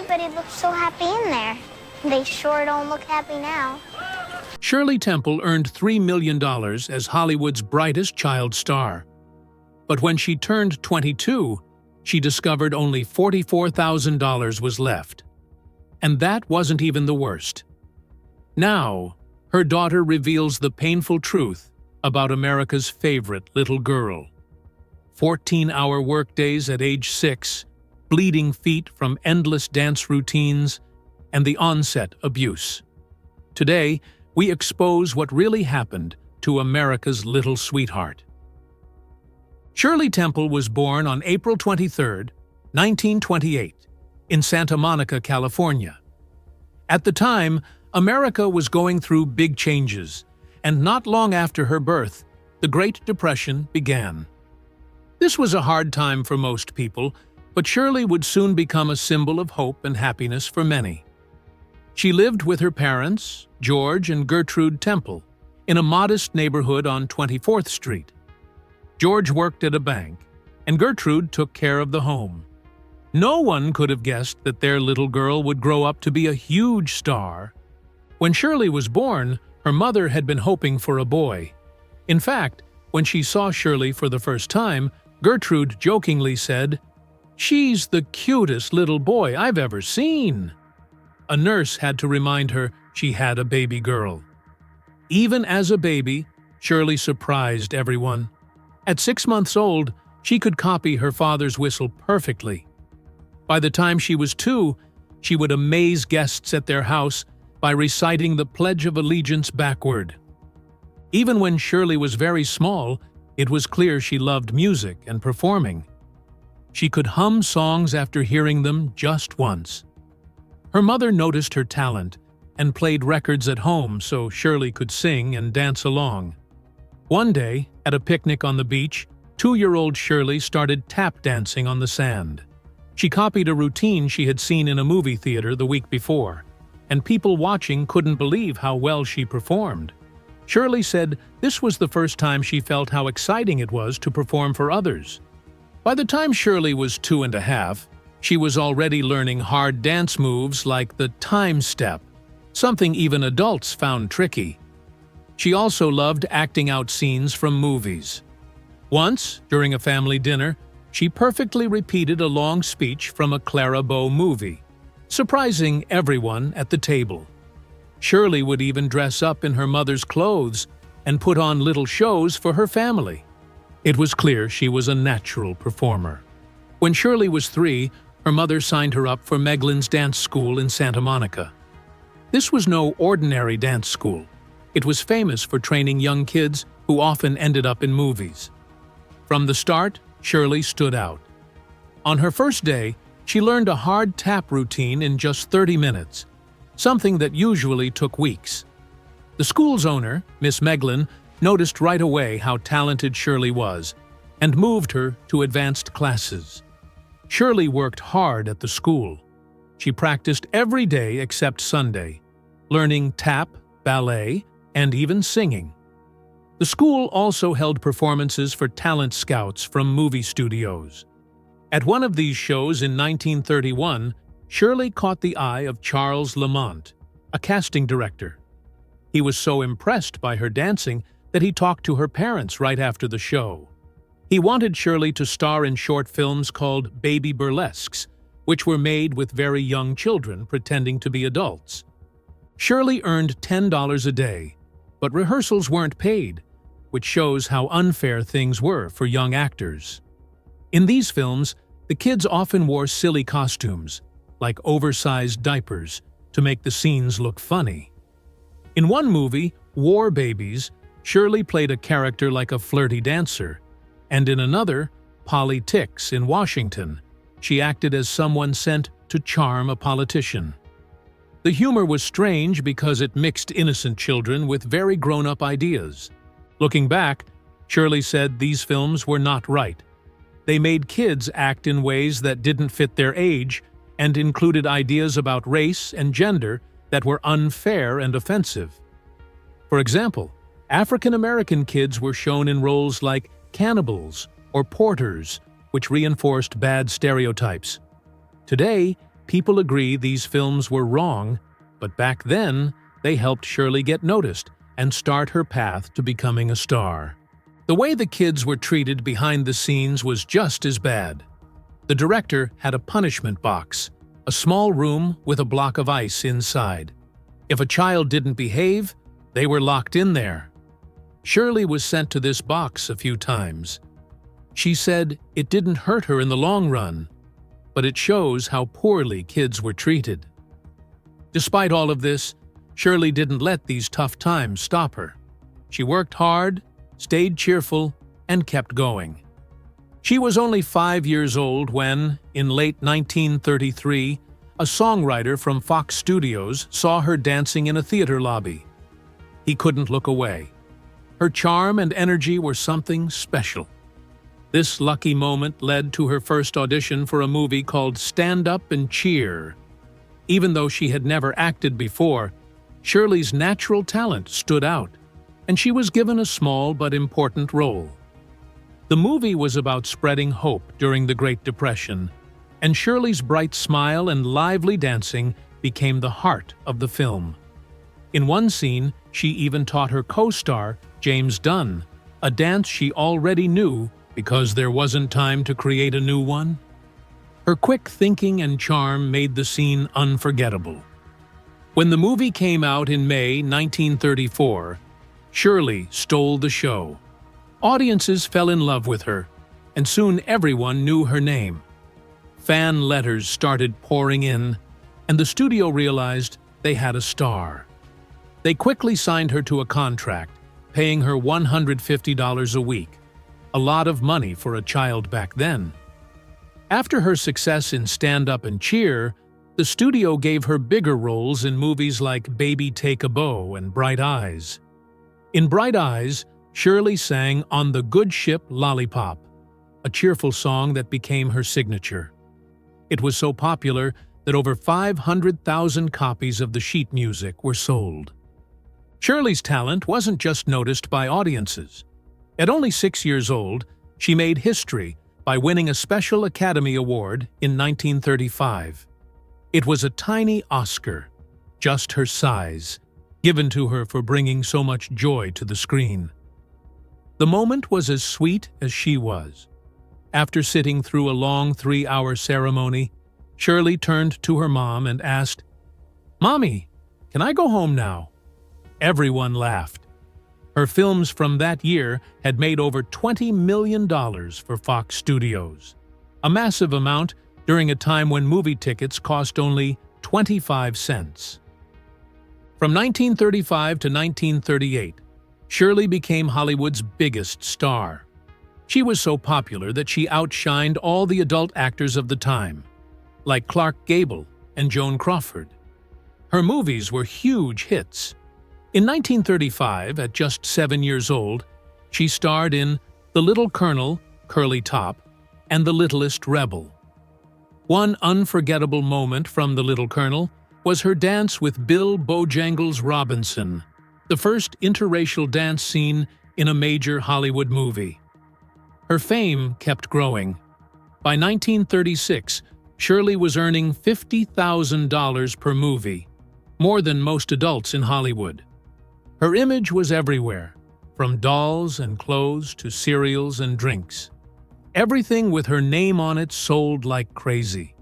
Everybody looks so happy in there. They sure don't look happy now. Shirley Temple earned $3 million as Hollywood's brightest child star. But when she turned 22, she discovered only $44,000 was left. And that wasn't even the worst. Now, her daughter reveals the painful truth about America's favorite little girl. 14-hour workdays at age 6, bleeding feet from endless dance routines, and the onset abuse. Today, we expose what really happened to America's little sweetheart. Shirley Temple was born on April 23, 1928, in Santa Monica, California. At the time, America was going through big changes, and not long after her birth, the Great Depression began. This was a hard time for most people, but Shirley would soon become a symbol of hope and happiness for many. She lived with her parents, George and Gertrude Temple, in a modest neighborhood on 24th Street. George worked at a bank, and Gertrude took care of the home. No one could have guessed that their little girl would grow up to be a huge star. When Shirley was born, her mother had been hoping for a boy. In fact, when she saw Shirley for the first time, Gertrude jokingly said, "She's the cutest little boy I've ever seen." A nurse had to remind her she had a baby girl. Even as a baby, Shirley surprised everyone. At 6 months old, she could copy her father's whistle perfectly. By the time she was 2, she would amaze guests at their house by reciting the Pledge of Allegiance backward. Even when Shirley was very small, it was clear she loved music and performing. She could hum songs after hearing them just once. Her mother noticed her talent and played records at home so Shirley could sing and dance along. One day, at a picnic on the beach, 2-year-old Shirley started tap dancing on the sand. She copied a routine she had seen in a movie theater the week before, and people watching couldn't believe how well she performed. Shirley said this was the first time she felt how exciting it was to perform for others. By the time Shirley was 2.5, she was already learning hard dance moves like the time step, something even adults found tricky. She also loved acting out scenes from movies. Once, during a family dinner, she perfectly repeated a long speech from a Clara Bow movie, surprising everyone at the table. Shirley would even dress up in her mother's clothes and put on little shows for her family. It was clear she was a natural performer. When Shirley was 3, her mother signed her up for Meglin's dance school in Santa Monica. This was no ordinary dance school. It was famous for training young kids who often ended up in movies. From the start, Shirley stood out. On her first day, she learned a hard tap routine in just 30 minutes, something that usually took weeks. The school's owner, Miss Meglin, noticed right away how talented Shirley was and moved her to advanced classes. Shirley worked hard at the school. She practiced every day except Sunday, learning tap, ballet, and even singing. The school also held performances for talent scouts from movie studios. At one of these shows in 1931, Shirley caught the eye of Charles Lamont, a casting director. He was so impressed by her dancing that he talked to her parents right after the show. He wanted Shirley to star in short films called baby burlesques, which were made with very young children pretending to be adults. Shirley earned $10 a day, but rehearsals weren't paid, which shows how unfair things were for young actors. In these films, the kids often wore silly costumes, like oversized diapers, to make the scenes look funny. In one movie, War Babies, Shirley played a character like a flirty dancer, and in another, Polly Tix in Washington, she acted as someone sent to charm a politician. The humor was strange because it mixed innocent children with very grown-up ideas. Looking back, Shirley said these films were not right. They made kids act in ways that didn't fit their age and included ideas about race and gender that were unfair and offensive. For example, African American kids were shown in roles like cannibals or porters, which reinforced bad stereotypes. Today, people agree these films were wrong, but back then, they helped Shirley get noticed and start her path to becoming a star. The way the kids were treated behind the scenes was just as bad. The director had a punishment box, a small room with a block of ice inside. If a child didn't behave, they were locked in there. Shirley was sent to this box a few times. She said it didn't hurt her in the long run, but it shows how poorly kids were treated. Despite all of this, Shirley didn't let these tough times stop her. She worked hard, stayed cheerful, and kept going. She was only 5 years old when, in late 1933, a songwriter from Fox Studios saw her dancing in a theater lobby. He couldn't look away. Her charm and energy were something special. This lucky moment led to her first audition for a movie called Stand Up and Cheer. Even though she had never acted before, Shirley's natural talent stood out, and she was given a small but important role. The movie was about spreading hope during the Great Depression, and Shirley's bright smile and lively dancing became the heart of the film. In one scene, she even taught her co-star, James Dunn, a dance she already knew because there wasn't time to create a new one. Her quick thinking and charm made the scene unforgettable. When the movie came out in May 1934, Shirley stole the show. Audiences fell in love with her, and soon everyone knew her name. Fan letters started pouring in, and the studio realized they had a star. They quickly signed her to a contract, paying her $150 a week, a lot of money for a child back then. After her success in Stand Up and Cheer, the studio gave her bigger roles in movies like Baby Take a Bow and Bright Eyes. In Bright Eyes, Shirley sang On the Good Ship Lollipop, a cheerful song that became her signature. It was so popular that over 500,000 copies of the sheet music were sold. Shirley's talent wasn't just noticed by audiences. At only 6 years old, she made history by winning a Special Academy Award in 1935. It was a tiny Oscar, just her size, given to her for bringing so much joy to the screen. The moment was as sweet as she was. After sitting through a long 3-hour ceremony, Shirley turned to her mom and asked, "Mommy, can I go home now?" Everyone laughed. Her films from that year had made over $20 million for Fox Studios, a massive amount during a time when movie tickets cost only 25 cents. From 1935 to 1938, Shirley became Hollywood's biggest star. She was so popular that she outshined all the adult actors of the time, like Clark Gable and Joan Crawford. Her movies were huge hits. In 1935, at just 7 years old, she starred in The Little Colonel, Curly Top, and The Littlest Rebel. One unforgettable moment from The Little Colonel was her dance with Bill Bojangles Robinson, the first interracial dance scene in a major Hollywood movie. Her fame kept growing. By 1936, Shirley was earning $50,000 per movie, more than most adults in Hollywood. Her image was everywhere, from dolls and clothes to cereals and drinks. Everything with her name on it sold like crazy.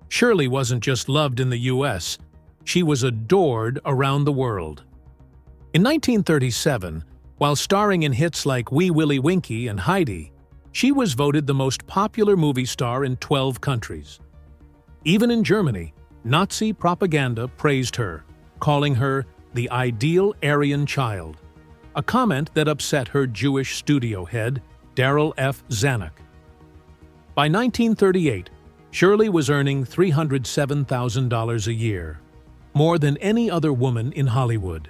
Shirley wasn't just loved in the U.S., she was adored around the world. In 1937, while starring in hits like Wee Willie Winkie and Heidi, she was voted the most popular movie star in 12 countries. Even in Germany, Nazi propaganda praised her, calling her the ideal Aryan child, a comment that upset her Jewish studio head, Darryl F. Zanuck. By 1938, Shirley was earning $307,000 a year, more than any other woman in Hollywood.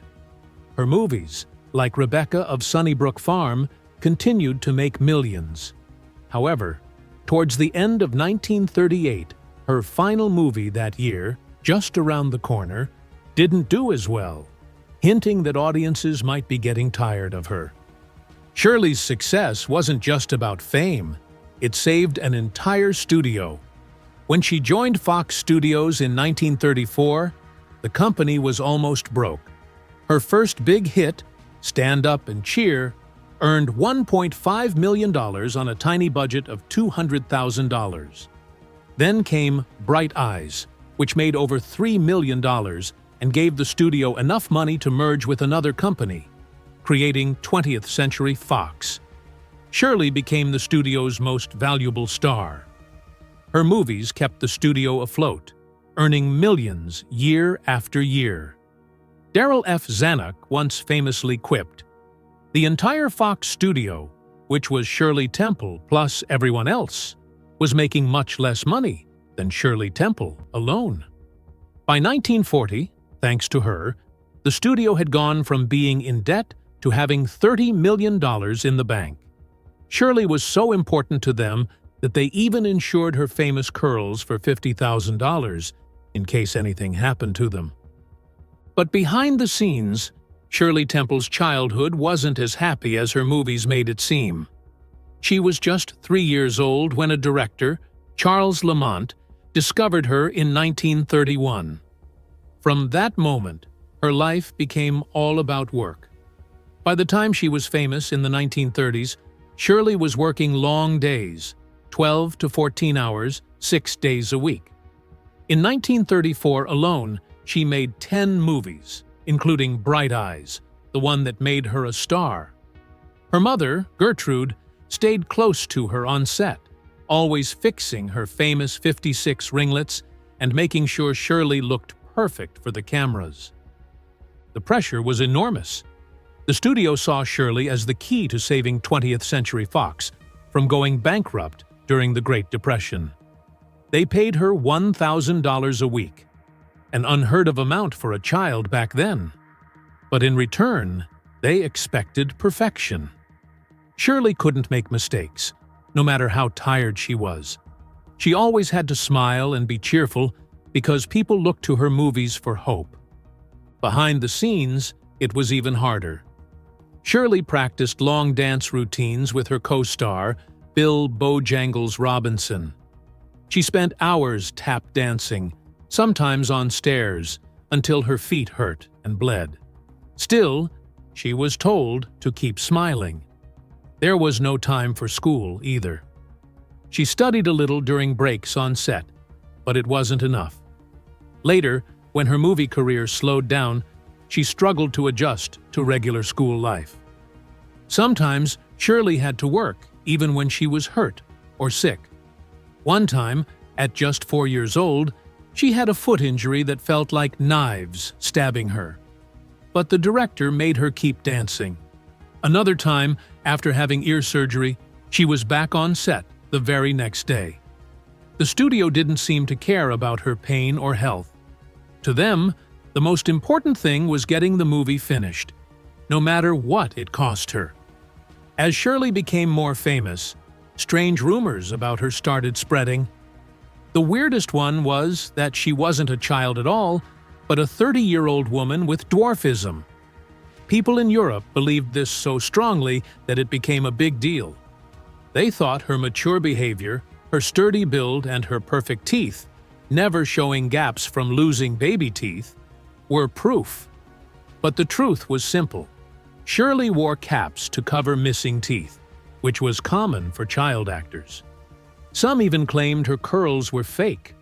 Her movies, like Rebecca of Sunnybrook Farm, continued to make millions. However, towards the end of 1938, her final movie that year, Just Around the Corner, didn't do as well, hinting that audiences might be getting tired of her. Shirley's success wasn't just about fame, it saved an entire studio. When she joined Fox Studios in 1934, the company was almost broke. Her first big hit, Stand Up and Cheer, earned $1.5 million on a tiny budget of $200,000. Then came Bright Eyes, which made over $3 million and gave the studio enough money to merge with another company, creating 20th Century Fox. Shirley became the studio's most valuable star. Her movies kept the studio afloat, earning millions year after year. Darryl F. Zanuck once famously quipped, "The entire Fox studio, which was Shirley Temple plus everyone else, was making much less money than Shirley Temple alone." By 1940, thanks to her, the studio had gone from being in debt to having $30 million in the bank. Shirley was so important to them that they even insured her famous curls for $50,000 in case anything happened to them. But behind the scenes, Shirley Temple's childhood wasn't as happy as her movies made it seem. She was just 3 years old when a director, Charles Lamont, discovered her in 1931. From that moment, her life became all about work. By the time she was famous in the 1930s, Shirley was working long days, 12 to 14 hours, 6 days a week. In 1934 alone, she made 10 movies, including Bright Eyes, the one that made her a star. Her mother, Gertrude, stayed close to her on set, always fixing her famous 56 ringlets and making sure Shirley looked perfect for the cameras. The pressure was enormous. The studio saw Shirley as the key to saving 20th Century Fox from going bankrupt during the Great Depression. They paid her $1,000 a week, an unheard of amount for a child back then. But in return, they expected perfection. Shirley couldn't make mistakes, no matter how tired she was. She always had to smile and be cheerful because people looked to her movies for hope. Behind the scenes, it was even harder. Shirley practiced long dance routines with her co-star, Bill Bojangles Robinson. She spent hours tap dancing, sometimes on stairs, until her feet hurt and bled. Still, she was told to keep smiling. There was no time for school either. She studied a little during breaks on set, but it wasn't enough. Later, when her movie career slowed down, she struggled to adjust to regular school life. Sometimes, Shirley had to work even when she was hurt or sick. One time, at just 4 years old, she had a foot injury that felt like knives stabbing her. But the director made her keep dancing. Another time, after having ear surgery, she was back on set the very next day. The studio didn't seem to care about her pain or health. To them, the most important thing was getting the movie finished, no matter what it cost her. As Shirley became more famous, strange rumors about her started spreading. The weirdest one was that she wasn't a child at all, but a 30-year-old woman with dwarfism. People in Europe believed this so strongly that it became a big deal. They thought her mature behavior, her sturdy build, and her perfect teeth, never showing gaps from losing baby teeth, were proof. But the truth was simple. Shirley wore caps to cover missing teeth, which was common for child actors. Some even claimed her curls were fake,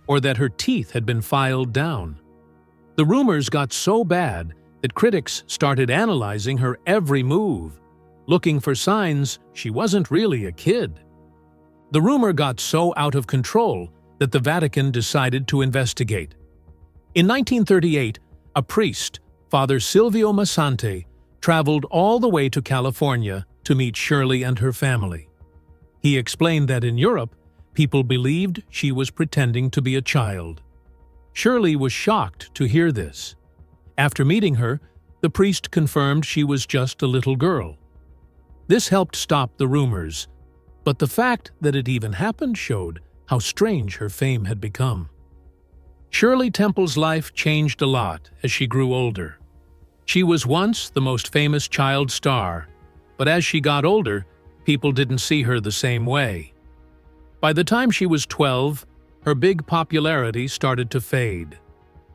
or that her teeth had been filed down. The rumors got so bad that critics started analyzing her every move, looking for signs she wasn't really a kid. The rumor got so out of control that the Vatican decided to investigate. In 1938, a priest, Father Silvio Massante, traveled all the way to California to meet Shirley and her family. He explained that in Europe, people believed she was pretending to be a child. Shirley was shocked to hear this. After meeting her, the priest confirmed she was just a little girl. This helped stop the rumors, but the fact that it even happened showed how strange her fame had become. Shirley Temple's life changed a lot as she grew older. She was once the most famous child star, but as she got older, people didn't see her the same way. By the time she was 12, her big popularity started to fade.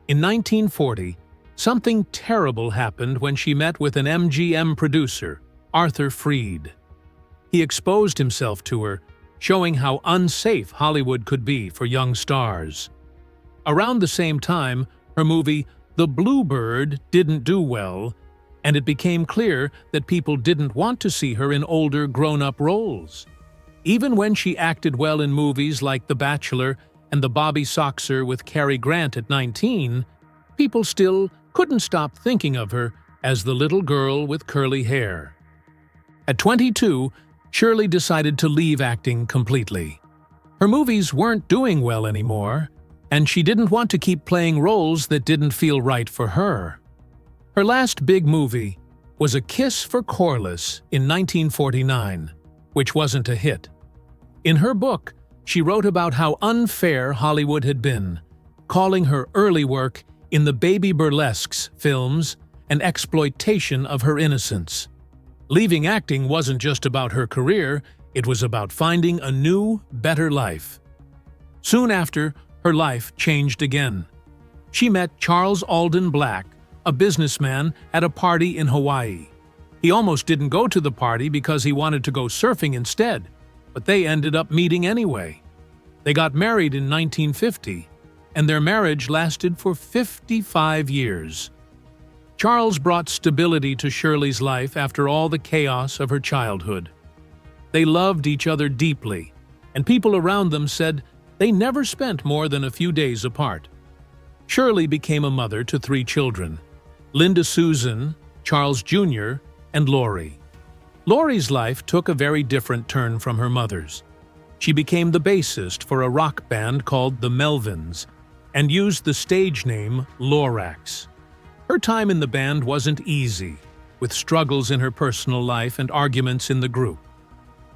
In 1940, something terrible happened when she met with an MGM producer, Arthur Freed. He exposed himself to her, showing how unsafe Hollywood could be for young stars. Around the same time, her movie The Bluebird didn't do well, and it became clear that people didn't want to see her in older, grown-up roles. Even when she acted well in movies like The Bachelor and The Bobby Soxer with Cary Grant at 19, people still couldn't stop thinking of her as the little girl with curly hair. At 22, Shirley decided to leave acting completely. Her movies weren't doing well anymore, and she didn't want to keep playing roles that didn't feel right for her. Her last big movie was A Kiss for Corliss in 1949, which wasn't a hit. In her book, she wrote about how unfair Hollywood had been, calling her early work in the baby burlesques films an exploitation of her innocence. Leaving acting wasn't just about her career, it was about finding a new, better life. Soon after, her life changed again. She met Charles Alden Black, a businessman, at a party in Hawaii. He almost didn't go to the party because he wanted to go surfing instead, but they ended up meeting anyway. They got married in 1950, and their marriage lasted for 55 years. Charles brought stability to Shirley's life after all the chaos of her childhood. They loved each other deeply, and people around them said they never spent more than a few days apart. Shirley became a mother to 3 children: Linda Susan, Charles Jr., and Lori. Lori's life took a very different turn from her mother's. She became the bassist for a rock band called the Melvins and used the stage name Lorax. Her time in the band wasn't easy, with struggles in her personal life and arguments in the group.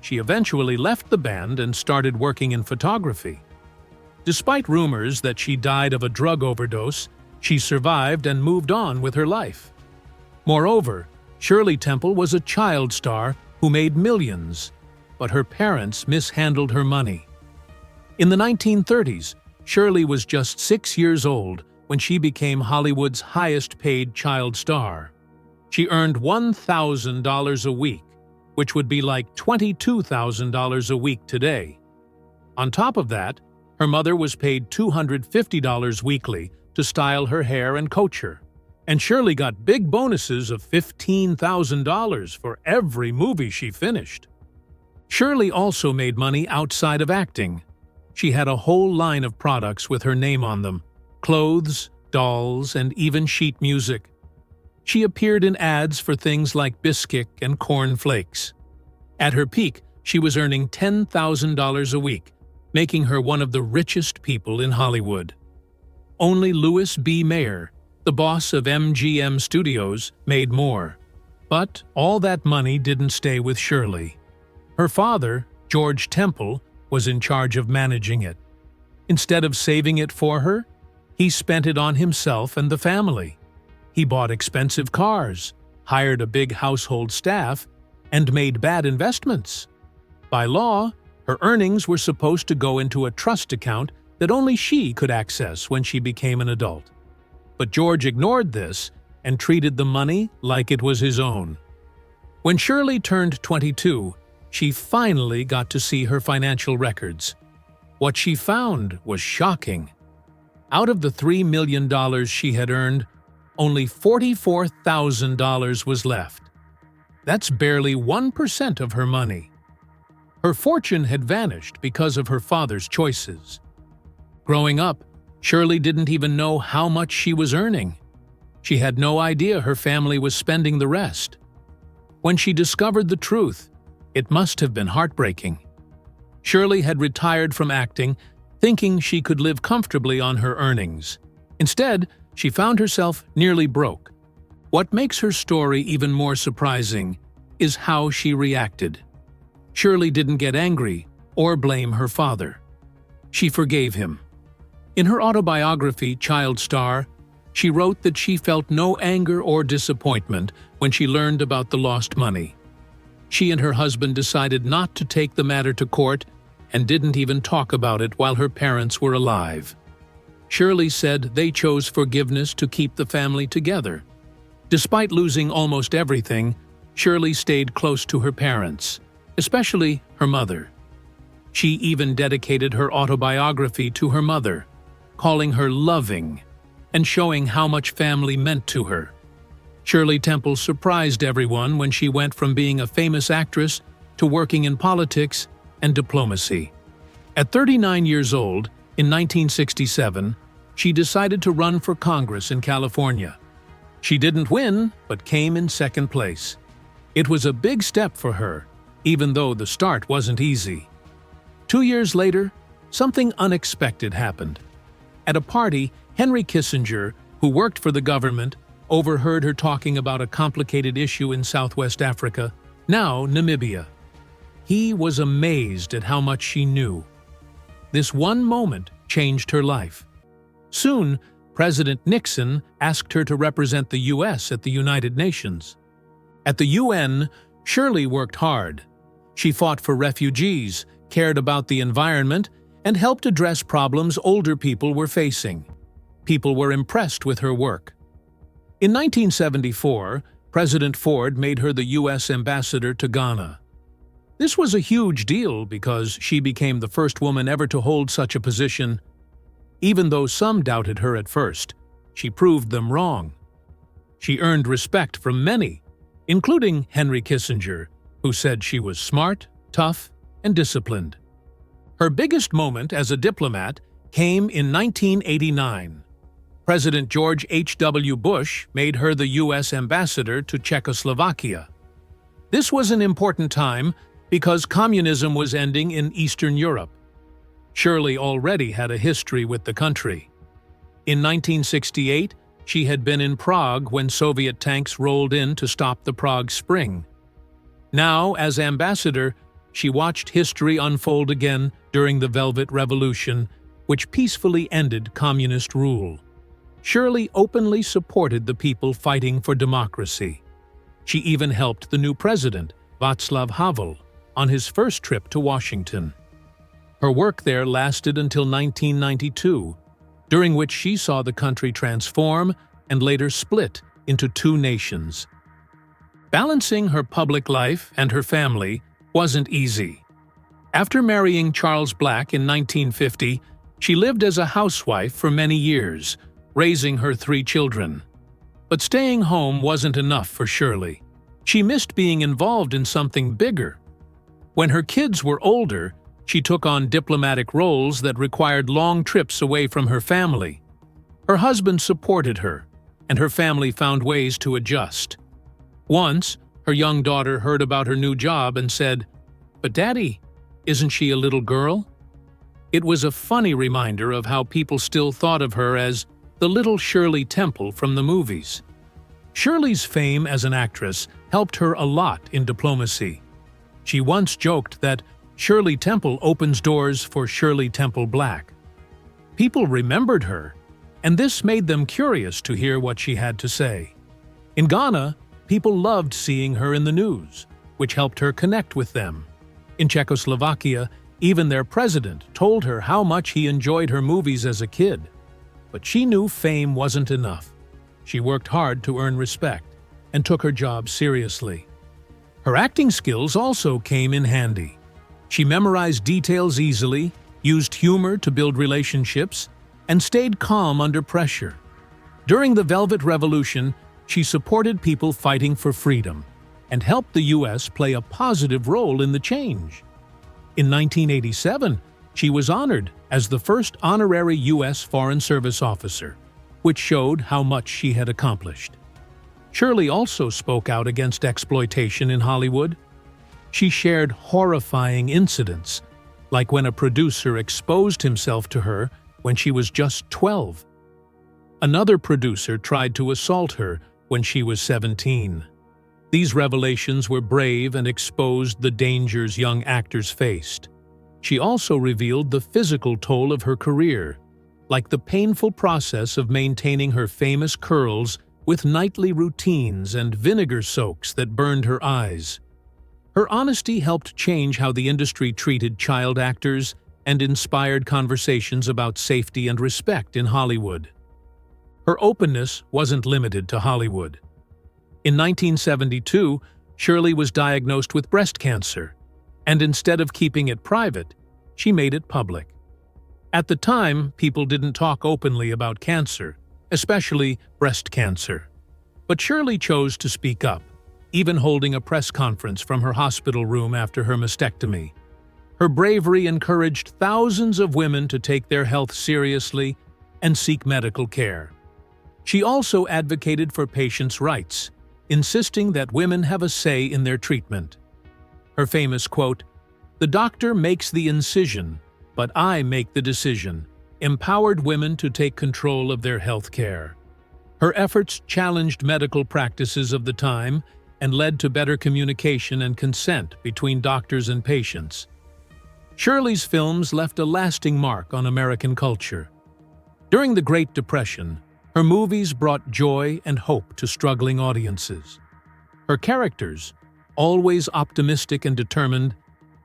She eventually left the band and started working in photography. Despite rumors that she died of a drug overdose, she survived and moved on with her life. Moreover, Shirley Temple was a child star who made millions, but her parents mishandled her money. In the 1930s, Shirley was just 6 years old when she became Hollywood's highest-paid child star. She earned $1,000 a week, which would be like $22,000 a week today. On top of that, her mother was paid $250 weekly to style her hair and coach her, and Shirley got big bonuses of $15,000 for every movie she finished. Shirley also made money outside of acting. She had a whole line of products with her name on them: clothes, dolls, and even sheet music. She appeared in ads for things like Bisquick and Corn Flakes. At her peak, she was earning $10,000 a week, making her one of the richest people in Hollywood. Only Louis B. Mayer, the boss of MGM Studios, made more. But all that money didn't stay with Shirley. Her father, George Temple, was in charge of managing it. Instead of saving it for her, he spent it on himself and the family. He bought expensive cars, hired a big household staff, and made bad investments. By law, her earnings were supposed to go into a trust account that only she could access when she became an adult. But George ignored this and treated the money like it was his own. When Shirley turned 22, she finally got to see her financial records. What she found was shocking. Out of the $3 million she had earned, only $44,000 was left. That's barely 1% of her money. Her fortune had vanished because of her father's choices. Growing up, Shirley didn't even know how much she was earning. She had no idea her family was spending the rest. When she discovered the truth, it must have been heartbreaking. Shirley had retired from acting, thinking she could live comfortably on her earnings. Instead, she found herself nearly broke. What makes her story even more surprising is how she reacted. Shirley didn't get angry or blame her father. She forgave him. In her autobiography, Child Star, she wrote that she felt no anger or disappointment when she learned about the lost money. She and her husband decided not to take the matter to court and didn't even talk about it while her parents were alive. Shirley said they chose forgiveness to keep the family together. Despite losing almost everything, Shirley stayed close to her parents, especially her mother. She even dedicated her autobiography to her mother, calling her loving and showing how much family meant to her. Shirley Temple surprised everyone when she went from being a famous actress to working in politics and diplomacy. At 39 years old, in 1967, she decided to run for Congress in California. She didn't win, but came in second place. It was a big step for her, even though the start wasn't easy. 2 years later, something unexpected happened. At a party, Henry Kissinger, who worked for the government, overheard her talking about a complicated issue in Southwest Africa, now Namibia. He was amazed at how much she knew. This one moment changed her life. Soon, President Nixon asked her to represent the U.S. at the United Nations. At the UN, Shirley worked hard. She fought for refugees, cared about the environment, and helped address problems older people were facing. People were impressed with her work. In 1974, President Ford made her the U.S. ambassador to Ghana. This was a huge deal because she became the first woman ever to hold such a position. Even though some doubted her at first, she proved them wrong. She earned respect from many, including Henry Kissinger, who said she was smart, tough, and disciplined. Her biggest moment as a diplomat came in 1989. President George H.W. Bush made her the U.S. ambassador to Czechoslovakia. This was an important time because communism was ending in Eastern Europe. Shirley already had a history with the country. In 1968, she had been in Prague when Soviet tanks rolled in to stop the Prague Spring. Now, as ambassador, she watched history unfold again during the Velvet Revolution, which peacefully ended communist rule. Shirley openly supported the people fighting for democracy. She even helped the new president, Václav Havel, on his first trip to Washington. Her work there lasted until 1992, during which she saw the country transform and later split into two nations. Balancing her public life and her family wasn't easy. After marrying Charles Black in 1950, she lived as a housewife for many years, raising her 3 children. But staying home wasn't enough for Shirley. She missed being involved in something bigger. When her kids were older, she took on diplomatic roles that required long trips away from her family. Her husband supported her, and her family found ways to adjust. Once, her young daughter heard about her new job and said, "But Daddy, isn't she a little girl?" It was a funny reminder of how people still thought of her as the little Shirley Temple from the movies. Shirley's fame as an actress helped her a lot in diplomacy. She once joked that Shirley Temple opens doors for Shirley Temple Black. People remembered her, and this made them curious to hear what she had to say. In Ghana, people loved seeing her in the news, which helped her connect with them. In Czechoslovakia, even their president told her how much he enjoyed her movies as a kid. But she knew fame wasn't enough. She worked hard to earn respect and took her job seriously. Her acting skills also came in handy. She memorized details easily, used humor to build relationships, and stayed calm under pressure. During the Velvet Revolution, she supported people fighting for freedom and helped the U.S. play a positive role in the change. In 1987, she was honored as the first honorary U.S. Foreign Service officer, which showed how much she had accomplished. Shirley also spoke out against exploitation in Hollywood. She shared horrifying incidents, like when a producer exposed himself to her when she was just 12. Another producer tried to assault her when she was 17. These revelations were brave and exposed the dangers young actors faced. She also revealed the physical toll of her career, like the painful process of maintaining her famous curls with nightly routines and vinegar soaks that burned her eyes. Her honesty helped change how the industry treated child actors and inspired conversations about safety and respect in Hollywood. Her openness wasn't limited to Hollywood. In 1972, Shirley was diagnosed with breast cancer, and instead of keeping it private, she made it public. At the time, people didn't talk openly about cancer, especially breast cancer. But Shirley chose to speak up, even holding a press conference from her hospital room after her mastectomy. Her bravery encouraged thousands of women to take their health seriously and seek medical care. She also advocated for patients' rights, insisting that women have a say in their treatment. Her famous quote, "The doctor makes the incision, but I make the decision," empowered women to take control of their health care. Her efforts challenged medical practices of the time and led to better communication and consent between doctors and patients. Shirley's films left a lasting mark on American culture. During the Great Depression, her movies brought joy and hope to struggling audiences. Her characters, always optimistic and determined,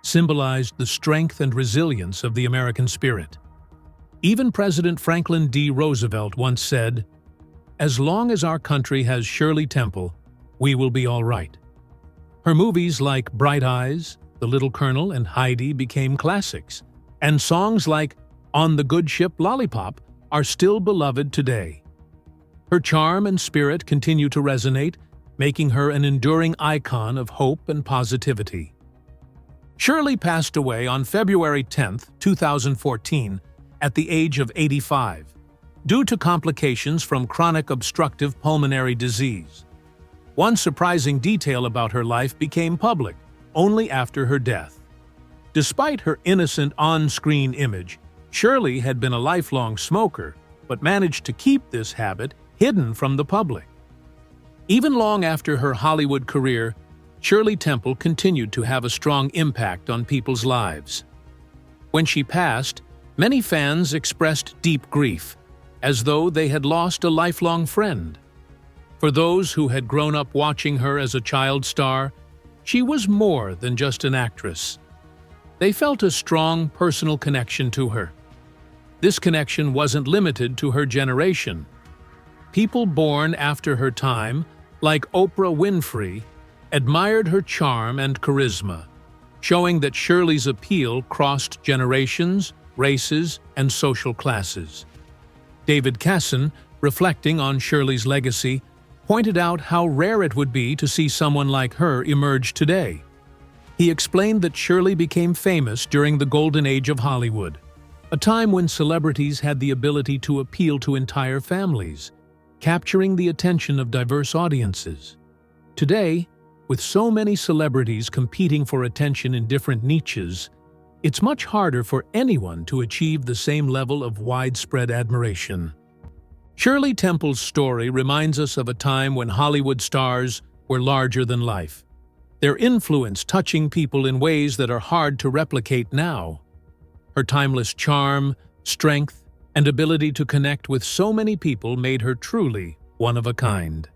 symbolized the strength and resilience of the American spirit. Even President Franklin D. Roosevelt once said, "As long as our country has Shirley Temple, we will be all right." Her movies like Bright Eyes, The Little Colonel, and Heidi became classics, and songs like On the Good Ship Lollipop are still beloved today. Her charm and spirit continue to resonate, making her an enduring icon of hope and positivity. Shirley passed away on February 10, 2014, at the age of 85, due to complications from chronic obstructive pulmonary disease. One surprising detail about her life became public only after her death. Despite her innocent on-screen image, Shirley had been a lifelong smoker, but managed to keep this habit hidden from the public. Even long after her Hollywood career, Shirley Temple continued to have a strong impact on people's lives. When she passed, many fans expressed deep grief, as though they had lost a lifelong friend. For those who had grown up watching her as a child star, she was more than just an actress. They felt a strong personal connection to her. This connection wasn't limited to her generation. People born after her time, like Oprah Winfrey, admired her charm and charisma, showing that Shirley's appeal crossed generations, races, and social classes. David Casson, reflecting on Shirley's legacy, pointed out how rare it would be to see someone like her emerge today. He explained that Shirley became famous during the golden age of Hollywood, a time when celebrities had the ability to appeal to entire families, capturing the attention of diverse audiences. Today, with so many celebrities competing for attention in different niches, it's much harder for anyone to achieve the same level of widespread admiration. Shirley Temple's story reminds us of a time when Hollywood stars were larger than life, their influence touching people in ways that are hard to replicate now. Her timeless charm, strength, and ability to connect with so many people made her truly one of a kind.